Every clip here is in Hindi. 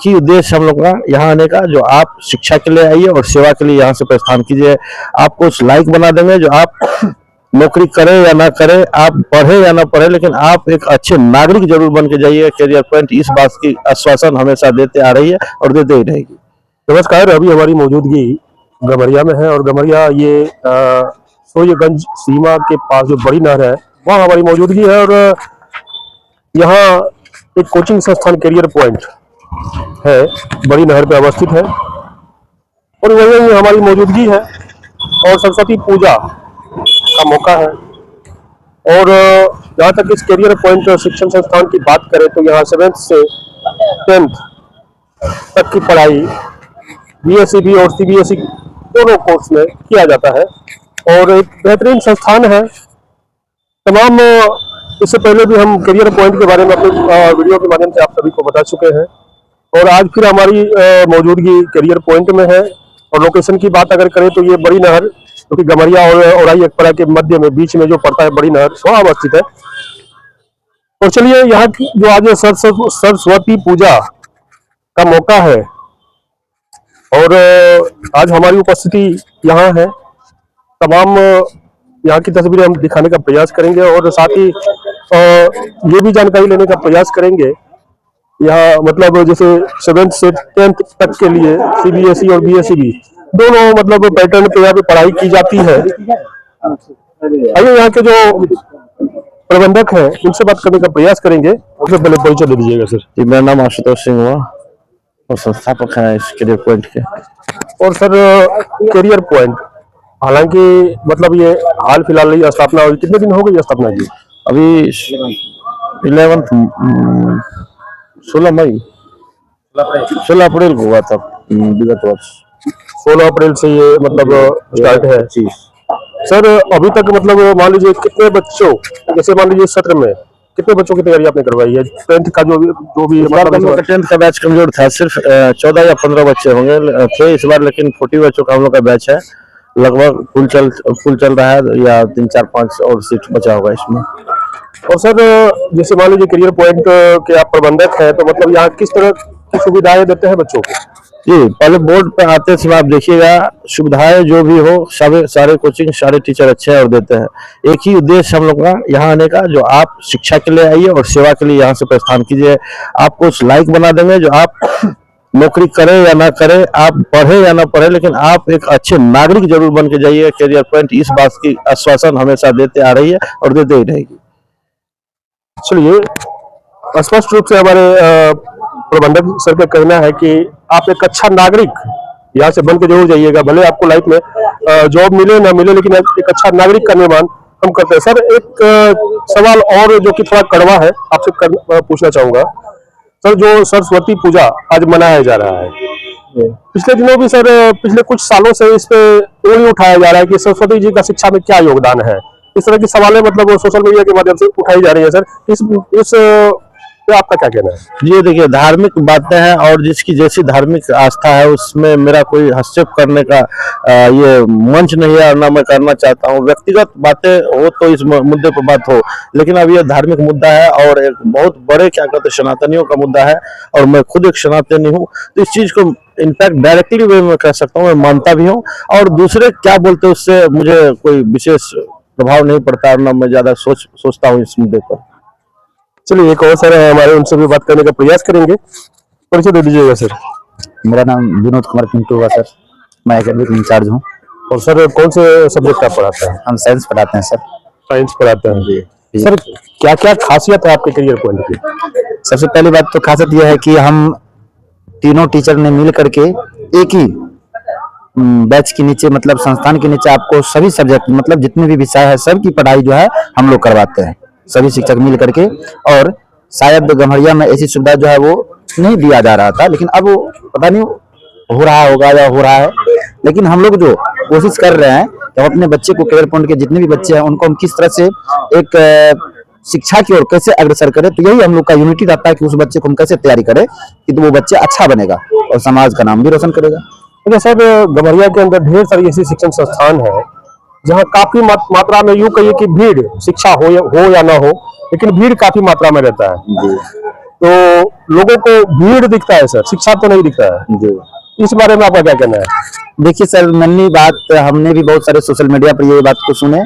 ही उद्देश्य हम लोग का यहाँ आने का, जो आप शिक्षा के लिए आइए और सेवा के लिए यहाँ से प्रस्थान कीजिए। आपको उस लायक बना देंगे, जो आप नौकरी करें या ना करें, आप पढ़े या ना पढ़े, लेकिन आप एक अच्छे नागरिक जरूर बन के जाइए। करियर पॉइंट इस बात की आश्वासन हमेशा देते आ रही है और देते ही रहेगी। नमस्कार, अभी हमारी मौजूदगी गमरिया में है और गमरिया ये सूर्यगंज सीमा के पास जो बड़ी नहर है वहाँ हमारी मौजूदगी है। और यहाँ एक कोचिंग संस्थान करियर पॉइंट है, बड़ी नहर पे अवस्थित है और वहीं हमारी मौजूदगी है। और सरस्वती पूजा का मौका है और जहाँ तक इस करियर पॉइंट शिक्षण संस्थान की बात करें तो यहाँ 7th से 10th तक की पढ़ाई बीएससी और सीबीएसई दोनों कोर्स में किया जाता है और एक बेहतरीन संस्थान है। तमाम इससे पहले भी हम करियर पॉइंट के बारे में अपने वीडियो के माध्यम से आप सभी को बता चुके हैं और आज फिर हमारी मौजूदगी करियर पॉइंट में है। और लोकेशन की बात अगर करें तो ये बड़ी नहर जो कि गमरिया और औराई एकपरा के मध्य में बीच में जो पड़ता है बड़ी नहर वहाँ अवस्थित है। और चलिए यहाँ की जो आज सरस्वती पूजा का मौका है और आज हमारी उपस्थिति यहाँ है। तमाम यहाँ की तस्वीरें हम दिखाने का प्रयास करेंगे और साथ ही ये भी जानकारी लेने का प्रयास करेंगे यहाँ मतलब जैसे 7th से 10th तक के लिए सीबीएसई और बीएसई दोनों मतलब पैटर्न पे यहाँ पे पढ़ाई की जाती है। आइए यहाँ के जो प्रबंधक हैं उनसे बात करने का प्रयास करेंगे। उससे पहले परिचय दे दीजिएगा सर। जी, मेरा नाम आशुतोष सिंह हुआ और संस्थापक है इस करियर पॉइंट के। और सर करियर पॉइंट हालांकि मतलब ये हाल फिलहाल ही स्थापना हुई, कितने दिन हो गई स्थापना की? अभी 16 अप्रैल को हुआ था विगत वर्ष। 16 अप्रैल से ये मतलब स्टार्ट है। जी सर अभी तक मतलब मान लीजिए कितने बच्चों, जैसे मान लीजिए सत्र में कितने बच्चों की तैयारी आपने करवाई है? 10th का जो भी 10th का बैच कमजोर था, सिर्फ 14 या 15 बच्चे होंगे थे इस बार, लेकिन 40 बच्चों का हम लोग का बैच है। लगभग फुल चल रहा है या 3-4-5 और सीट बचा होगा इसमें। और सर जैसे मान लीजिए करियर पॉइंट के आप प्रबंधक हैं तो मतलब यहाँ किस तरह की सुविधाएं देते हैं बच्चों को? जी, पहले बोर्ड पे आते समय आप देखिएगा, सुविधाएं जो भी हो सारे कोचिंग सारे टीचर अच्छे हैं और देते हैं। एक ही उद्देश्य हम लोग का यहाँ आने का, जो आप शिक्षा के लिए आइए और सेवा के लिए यहाँ से प्रस्थान कीजिए। आपको उस लायक बना देंगे, जो आप नौकरी करें या ना करें, आप पढ़े या ना पढ़े, लेकिन आप एक अच्छे नागरिक जरूर बन के जाइए। करियर पॉइंट इस बात की आश्वासन हमेशा देते आ रही है और देते ही रहेगी। चलिए स्पष्ट रूप से हमारे प्रबंधक सर का कहना है कि आप एक अच्छा नागरिक यहाँ से बन के जरूर जाइएगा, भले आपको लाइफ में जॉब मिले ना मिले, लेकिन एक अच्छा नागरिक का निर्माण हम करते हैं। सर एक सवाल और जो कि थोड़ा कड़वा है आपसे पूछना चाहूंगा सर, जो सरस्वती पूजा आज मनाया जा रहा है, पिछले दिनों भी सर पिछले कुछ सालों से इस पे उंगली उठाया जा रहा है कि सरस्वती जी का शिक्षा में क्या योगदान है। इस तरह की सवालें मतलब सोशल मीडिया के माध्यम से उठाई जा रही है सर, इस पे आपका क्या कहना है? जी देखिए, धार्मिक बातें हैं और जिसकी जैसी धार्मिक आस्था है उसमें मेरा कोई हस्तक्षेप करने का ये मंच नहीं है और ना मैं करना चाहता हूँ। व्यक्तिगत बातें हो तो इस मुद्दे पर बात हो, लेकिन अब ये धार्मिक मुद्दा है और एक बहुत बड़े क्या कहते हैं सनातनियों का मुद्दा है और मैं खुद एक सनातनी हूँ, तो इस चीज को इनफैक्ट डायरेक्टली वे मैं कह सकता हूँ, मैं मानता भी हूँ। और दूसरे क्या बोलते हैं उससे मुझे कोई विशेष प्रभाव नहीं पड़ता और ना मैं ज्यादा सोचता हूँ इस मुद्दे पर। चलिए एक और सर हमारे उनसे भी बात करने का प्रयास करेंगे, परिचय दे दीजिएगा सर। मेरा नाम विनोद कुमार पिंटू हुआ सर, मैं एकेडमिक इंचार्ज हूँ। और सर कौन से सब्जेक्ट आप पढ़ाते हैं? हम साइंस पढ़ाते हैं सर। साइंस पढ़ाते हैं जी। सर क्या क्या खासियत है आपके करियर पॉइंट की? सबसे पहली बात तो खासियत यह है कि हम तीनों टीचर ने मिल करके एक ही बैच के नीचे मतलब संस्थान के नीचे आपको सभी सब्जेक्ट मतलब जितने भी विषय है सबकी पढ़ाई जो है हम लोग करवाते हैं, सभी शिक्षक मिल करके। और शायद गम्हरिया में ऐसी सुविधा जो है वो नहीं दिया जा रहा था, लेकिन अब वो पता नहीं हो रहा होगा या हो रहा है, लेकिन हम लोग जो कोशिश कर रहे हैं कि हम अपने बच्चे को करियर पॉइंट के जितने भी बच्चे हैं उनको हम किस तरह से एक शिक्षा की ओर कैसे अग्रसर करें, तो यही हम लोग का यूनिटी रहता है कि उस बच्चे को हम कैसे तैयारी करें कि तो वो बच्चे अच्छा बनेगा और समाज का नाम भी रोशन करेगा। तो सर गम्हरिया के अंदर ढेर सारी ऐसी शिक्षण संस्थान है जहाँ काफी मात्रा में यूं कहिए कि भीड़, शिक्षा हो या ना हो, लेकिन भीड़ काफी मात्रा में रहता है। तो लोगों को भीड़ दिखता है सर, शिक्षा तो नहीं दिखता है। जी इस बारे में आपका क्या कहना है? देखिए सर, नन्ही बात, हमने भी बहुत सारे सोशल मीडिया पर ये बात को सुने।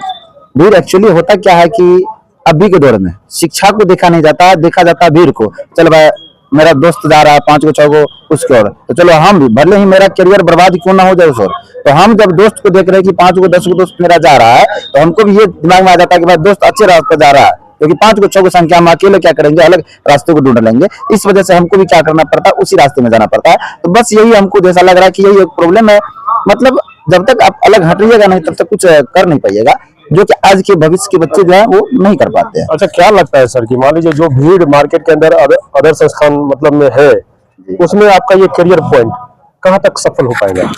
भीड़ एक्चुअली होता क्या है कि अभी के दौर में शिक्षा को देखा नहीं जाता, देखा जाता है भीड़ को। चल भाई मेरा दोस्त जा रहा है 5 गो 6 गो उसकी ओर, तो चलो हम भी, भले ही मेरा करियर बर्बाद क्यों ना हो जाए उस ओर, तो हम जब दोस्त को देख रहे हैं कि 5 गो 10 गो दोस्त मेरा जा रहा है, तो हमको भी ये दिमाग में आ जाता है कि भाई दोस्त अच्छे रास्ते जा रहा है, क्योंकि 5 गो 6 गो संख्या हम अकेले क्या करेंगे, अलग रास्ते को ढूंढ लेंगे। इस वजह से हमको भी क्या करना पड़ता है, उसी रास्ते में जाना पड़ता है। तो बस यही हमको जैसा लग रहा है कि यही एक प्रॉब्लम है। मतलब जब तक आप अलग हटिएगा नहीं तब तक कुछ कर नहीं पाइएगा, जो कि आज के भविष्य के बच्चे जो है वो नहीं कर पाते हैं। अच्छा, क्या लगता है सर कि मान लीजिए जो भीड़ मार्केट के अंदर अदर संस्थान मतलब में है, उसमें आपका ये करियर पॉइंट कहाँ तक सफल हो पाएगा?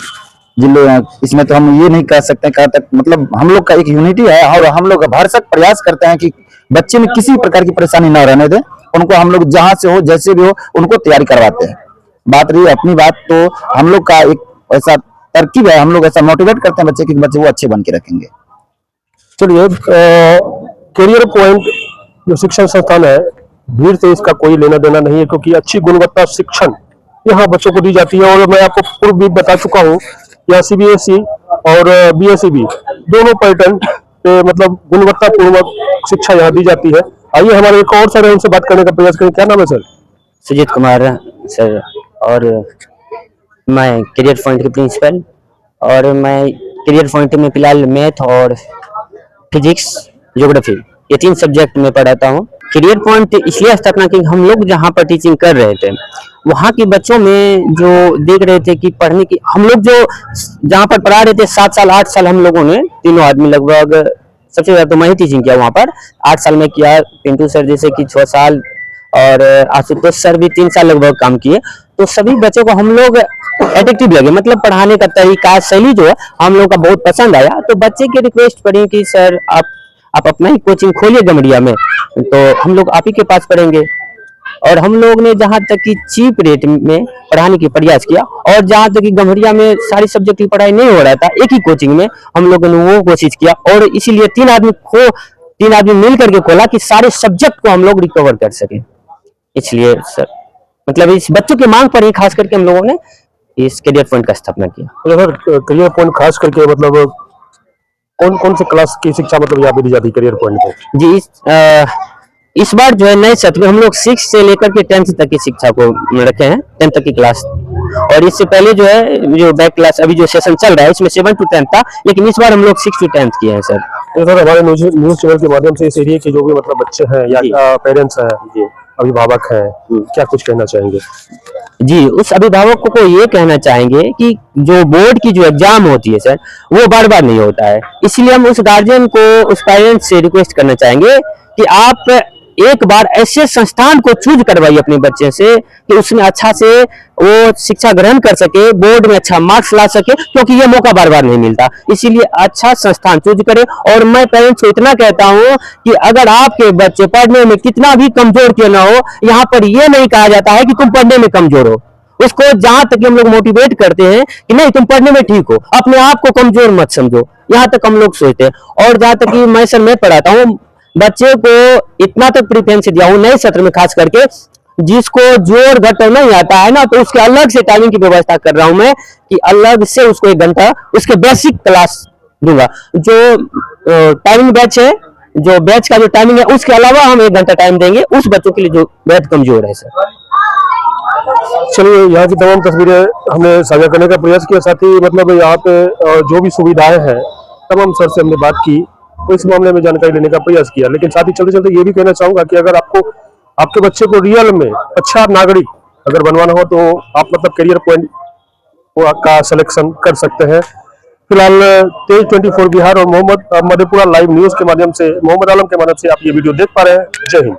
इसमें तो हम ये नहीं कह सकते कहाँ तक, मतलब हम लोग का एक यूनिटी है और हम लोग भरसक प्रयास करते हैं कि बच्चे में किसी प्रकार की परेशानी न रहने दें। उनको हम लोग जहां से हो जैसे भी हो उनको तैयारी करवाते हैं। बात रही अपनी बात, तो हम लोग का एक ऐसा तरकीब है, हम लोग ऐसा मोटिवेट करते हैं बच्चे की बच्चे वो अच्छे बन के रखेंगे। चलिए, करियर पॉइंट जो शिक्षण संस्थान है, भीड़ से इसका कोई लेना देना नहीं है, क्योंकि अच्छी गुणवत्ता शिक्षण यहाँ बच्चों को दी जाती है। और मैं आपको पूर्व भी बता चुका हूँ, यहाँ CBSE और BSE भी दोनों पैटर्न पे मतलब गुणवत्ता पूर्वक शिक्षा यहाँ दी जाती है। आइए हमारे एक और सर है, उनसे बात करने का प्रयास करें। क्या नाम है सर? सुजीत कुमार सर, और मैं करियर पॉइंट के प्रिंसिपल, और मैं करियर पॉइंट में फिलहाल मैथ और फिजिक्स, ज्योग्राफी, ये 3 सब्जेक्ट में पढ़ाता हूँ। करियर पॉइंट इसलिए स्थापना की, हम लोग जहाँ पर टीचिंग कर रहे थे वहाँ के बच्चों में जो देख रहे थे कि पढ़ने की, हम लोग जो जहाँ पर पढ़ा रहे थे 7 साल 8 साल हम लोगों ने तीनों आदमी लगभग, सबसे ज्यादा तो मैं ही टीचिंग किया वहाँ पर, 8 साल में किया, पिंटू सर जैसे कि 6 साल और आशुतोष सर भी 3 साल लगभग काम किए। तो सभी बच्चों को हम लोग एडिक्टिव लगे, मतलब पढ़ाने का तरीका शैली जो है हम लोग का बहुत पसंद आया। तो बच्चे की रिक्वेस्ट पड़ी कि सर आप अपना ही कोचिंग खोलिए गमरिया में, तो हम लोग आप ही के पास पढ़ेंगे। और हम लोग ने जहाँ तक कि चीप रेट में पढ़ाने की प्रयास किया, और जहाँ तक कि गम्हरिया में सारी सब्जेक्ट की पढ़ाई नहीं हो रहा था, एक ही कोचिंग में हम लोगों ने वो कोशिश किया, और इसीलिए 3 आदमी मिल करके खोला कि सारे सब्जेक्ट को हम लोग रिकवर कर सके। इसलिए सर मतलब इस बच्चों की मांग पर ही खास करके हम लोगों ने इस करियर पॉइंट का स्थापना किया। तो सर, करियर पॉइंट खास करके मतलब कौन कौन से क्लास की शिक्षा मतलब यहाँ पे दी जाती है करियर पॉइंट में? जी, इस बार जो है नए सत्र में हम लोग 6 से लेकर के 10th तक की शिक्षा को रखे हैं, 10th तक की क्लास। और इससे पहले जो है जो बैक क्लास अभी जो सेशन चल रहा है इसमें 7 to 10 था, लेकिन इस बार हम लोग 6 to 10th किए हैं सर। तो सर, हमारे न्यूज चैनल के माध्यम से इस एरिया के जो भी मतलब बच्चे हैं या पेरेंट्स हैं, अभिभावक हैं, क्या कुछ कहना चाहेंगे? जी, उस अभिभावकों को ये कहना चाहेंगे कि जो बोर्ड की जो एग्जाम होती है सर, वो बार बार नहीं होता है। इसलिए हम उस गार्जियन को, उस पेरेंट्स से रिक्वेस्ट करना चाहेंगे कि आप एक बार ऐसे संस्थान को चूज करवाइए अपने बच्चे से कि उसमें अच्छा से वो शिक्षा ग्रहण कर सके, बोर्ड में अच्छा मार्क्स ला सके, क्योंकि ये मौका बार बार नहीं मिलता। इसीलिए अच्छा संस्थान चूज करें। और मैं पेरेंट्स को इतना कहता हूँ कि अगर आपके बच्चे पढ़ने में कितना भी कमजोर क्यों ना हो, यहाँ पर ये नहीं कहा जाता है कि तुम पढ़ने में कमजोर हो। उसको जहां तक हम लोग मोटिवेट करते हैं कि नहीं तुम पढ़ने में ठीक हो, अपने आप को कमजोर मत समझो, यहाँ तक हम लोग सोचते हैं। और जहां तक कि मैं सर मैं पढ़ाता हूँ, बच्चे को इतना तक प्रेफरेंस दिया हूँ नए सत्र में खास करके, जिसको जोर घटा नहीं आता है ना, तो उसके अलग से टाइमिंग की व्यवस्था कर रहा हूं मैं कि अलग से उसको 1 घंटा उसके बेसिक क्लास दूंगा। जो टाइमिंग बैच है, जो बैच का जो टाइमिंग है, उसके अलावा हम 1 घंटा टाइम देंगे उस बच्चों के लिए जो बेहद कमजोर है सर। चलिए, यहाँ की तमाम तस्वीरें हमने साझा करने का प्रयास किया, साथ ही मतलब यहाँ पे जो भी सुविधाएं हैं तमाम सर से हमने बात की, तो इस मामले में जानकारी लेने का प्रयास किया। लेकिन साथ ही चलते चलते ये भी कहना चाहूंगा कि अगर आपको आपके बच्चे को रियल में अच्छा नागरिक अगर बनवाना हो, तो आप मतलब करियर पॉइंट का सिलेक्शन कर सकते हैं। फिलहाल तेज 24 बिहार और मोहम्मद मधेपुरा लाइव न्यूज के माध्यम से, मोहम्मद आलम के माध्यम से आप ये वीडियो देख पा रहे हैं। जय हिंद।